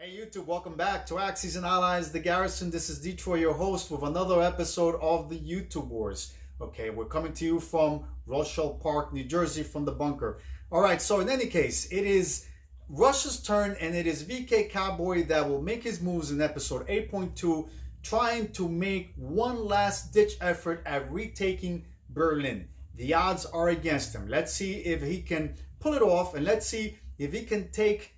Hey YouTube, welcome back to Axis and Allies, the Garrison. This is Detroit, your host, with another episode of the YouTube Wars. Okay, we're coming to you from Rochelle Park, New Jersey, from the bunker. All right, so in any case, it is Russia's turn, and it is VK Cowboy that will make his moves in episode 8.2, trying to make one last ditch effort at retaking Berlin. The odds are against him. Let's see if he can pull it off, and let's see if he can take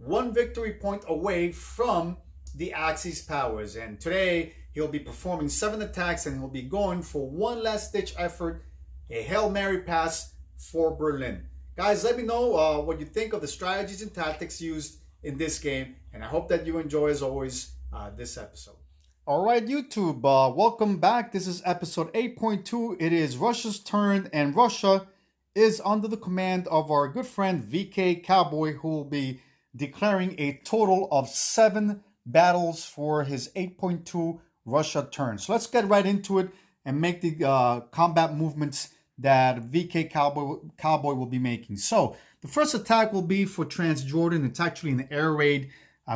one victory point away from the Axis powers. And today he'll be performing 7 attacks, and he'll be going for one last ditch effort, a Hail Mary pass for Berlin. Guys, let me know what you think of the strategies and tactics used in this game, and I hope that you enjoy, as always, this episode. All right, YouTube, welcome back. This is episode 8.2. It is Russia's turn, and Russia is under the command of our good friend VK Cowboy, who will be declaring a total of 7 battles for his 8.2 Russia turn. So let's get right into it and make the combat movements that VK Cowboy will be making. So the first attack will be for Transjordan. It's actually an air raid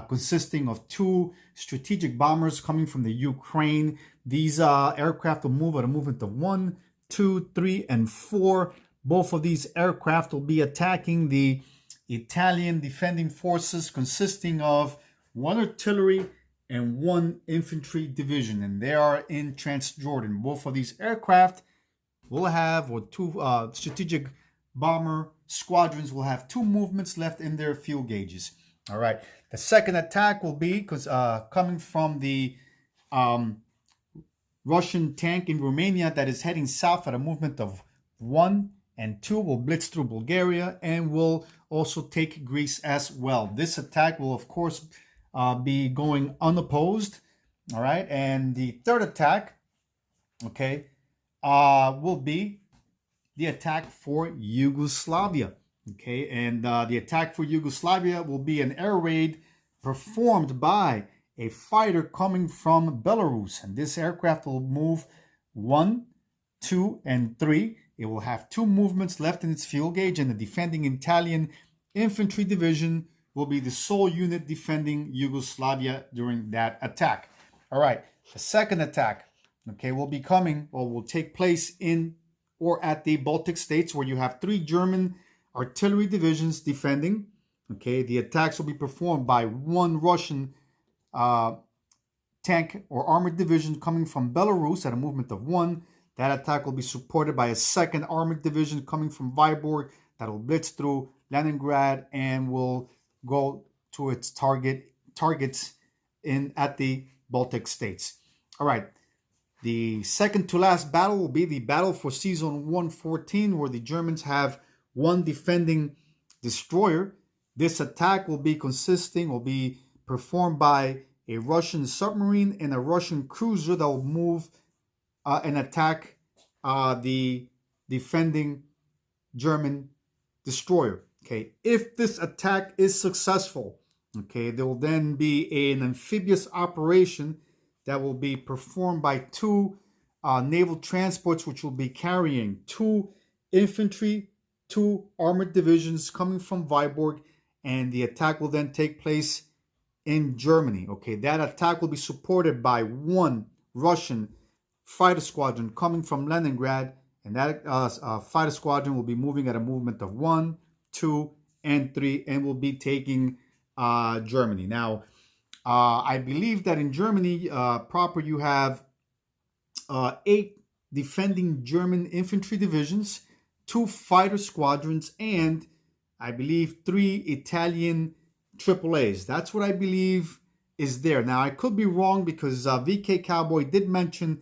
consisting of 2 strategic bombers coming from the Ukraine. These aircraft will move at a movement of 1, 2, 3, and 4. Both of these aircraft will be attacking the Italian defending forces, consisting of 1 artillery and 1 infantry division, and they are in Transjordan. Both of these aircraft will have, or 2 strategic bomber squadrons will have 2 movements left in their fuel gauges. All right, the second attack will be coming from the Russian tank in Romania that is heading south at a movement of 1 and 2, will blitz through Bulgaria and will also take Greece as well. This attack will, of course, be going unopposed. All right, and the third attack, okay, will be the attack for Yugoslavia. Okay, and the attack for Yugoslavia will be an air raid performed by a fighter coming from Belarus, and this aircraft will move 1, 2, and 3. It will have 2 movements left in its fuel gauge, and the defending Italian infantry division will be the sole unit defending Yugoslavia during that attack. All right, the second attack, okay, will be coming, or will take place in or at the Baltic states, where you have 3 German artillery divisions defending. Okay, the attacks will be performed by 1 Russian tank or armored division coming from Belarus at a movement of 1. That attack will be supported by a 2nd armored division coming from Vyborg that will blitz through Leningrad and will go to its targets at the Baltic states. All right, the second to last battle will be the battle for Season 114, where the Germans have 1 defending destroyer. This attack will be performed by a Russian submarine and a Russian cruiser that will move and attack the defending German destroyer. Okay, if this attack is successful, okay, there will then be an amphibious operation that will be performed by 2 naval transports, which will be carrying 2 infantry, 2 armored divisions coming from Vyborg, and the attack will then take place in Germany. Okay, that attack will be supported by 1 Russian fighter squadron coming from Leningrad, and that fighter squadron will be moving at a movement of 1, 2, and 3, and will be taking Germany. Now, I believe that in Germany proper you have 8 defending German infantry divisions, 2 fighter squadrons, and I believe 3 Italian AAAs. That's what I believe is there. Now, I could be wrong, because VK Cowboy did mention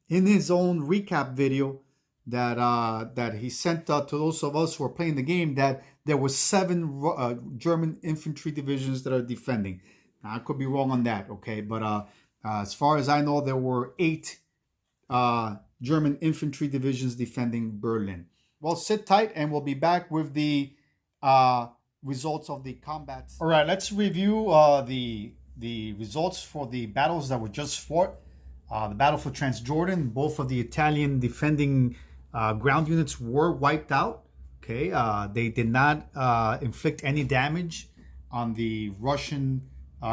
in his own recap video that he sent to those of us who are playing the game that there were 7 German infantry divisions that are defending. Now, I could be wrong on that, okay? But as far as I know, there were 8 German infantry divisions defending Berlin. Well, sit tight, and we'll be back with the results of the combat. All right, let's review the results for the battles that were just fought. The battle for Transjordan, both of the Italian defending ground units were wiped out. Okay, they did not inflict any damage on the Russian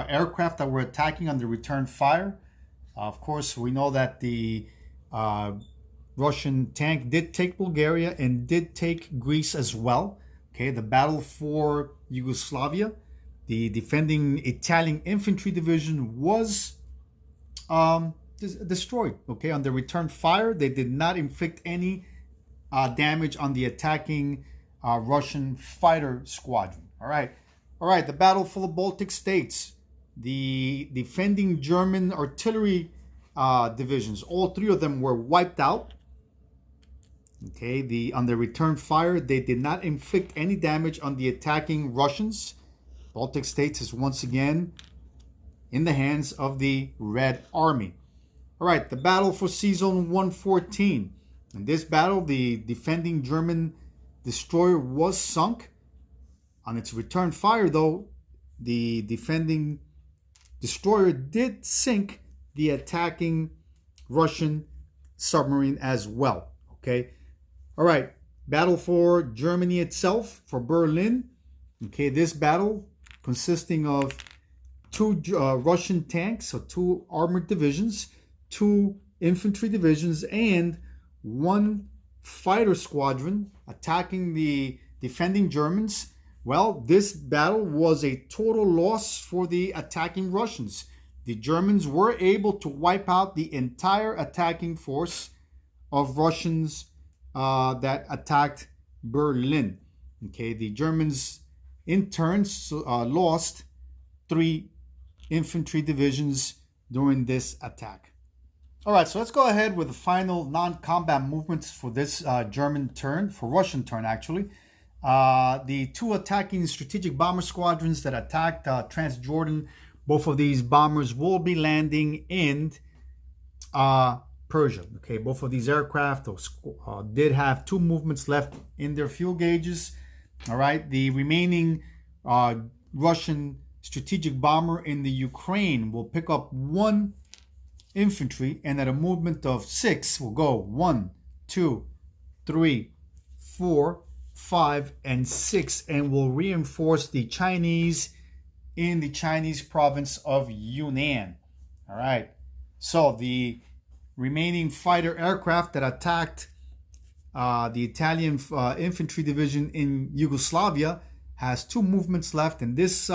aircraft that were attacking under return fire. Of course, we know that the Russian tank did take Bulgaria and did take Greece as well. Okay, the battle for Yugoslavia, the defending Italian infantry division was destroyed. Okay, on the return fire, they did not inflict any damage on the attacking Russian fighter squadron. All right. The battle for the Baltic states, the defending German artillery divisions, all three of them were wiped out. Okay, on the return fire, they did not inflict any damage on the attacking Russians. Baltic states is once again in the hands of the Red Army. All right, the battle for Sea Zone 114. In this battle, the defending German destroyer was sunk. On its return fire, though, the defending destroyer did sink the attacking Russian submarine as well. Okay. All right. Battle for Germany itself, for Berlin. Okay. This battle consisting of two Russian tanks, so two armored divisions, two infantry divisions, and one fighter squadron attacking the defending Germans. Well, this battle was a total loss for the attacking Russians. The Germans were able to wipe out the entire attacking force of Russians that attacked Berlin. Okay, the Germans in turn lost 3 infantry divisions during this attack. All right, so let's go ahead with the final non-combat movements for this Russian turn actually. The 2 attacking strategic bomber squadrons that attacked Transjordan, both of these bombers will be landing in Persia. Okay, both of these aircraft did have 2 movements left in their fuel gauges. All right, the remaining Russian strategic bomber in the Ukraine will pick up 1 infantry, and at a movement of 6 will go 1, 2, 3, 4, 5, and 6, and will reinforce the Chinese in the Chinese province of Yunnan. All right. So the remaining fighter aircraft that attacked the Italian infantry division in Yugoslavia has 2 movements left, and this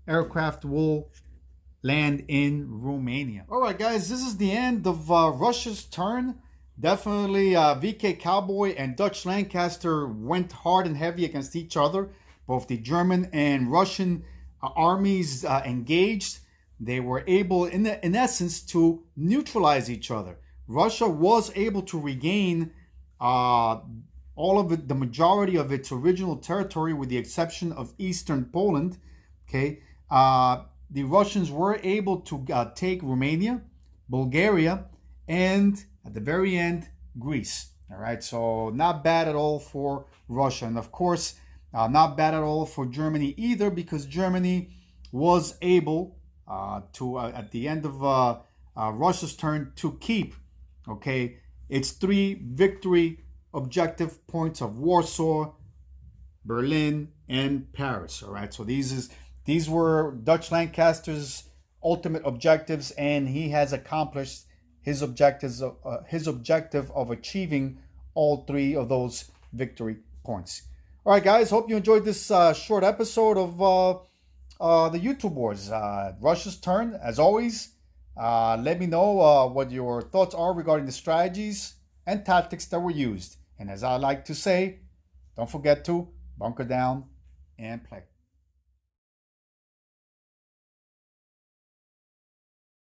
aircraft will land in Romania. All right, guys, this is the end of Russia's turn. Definitely VK Cowboy and Dutch Lancaster went hard and heavy against each other. Both the German and Russian armies engaged. They were able, in essence, to neutralize each other. Russia was able to regain all of it, the majority of its original territory, with the exception of eastern Poland. Okay, the Russians were able to take Romania, Bulgaria, and at the very end, Greece. All right, so not bad at all for Russia. And of course, not bad at all for Germany either, because Germany was able to, at the end of Russia's turn, to keep, okay, its 3 victory objective points of Warsaw, Berlin, and Paris. All right, so these were Dutch Lancaster's ultimate objectives, and he has accomplished his objective of achieving all 3 of those victory points. All right, guys, hope you enjoyed this short episode of the YouTube Wars. Russia's turn, as always. Let me know what your thoughts are regarding the strategies and tactics that were used. And as I like to say, don't forget to bunker down and play.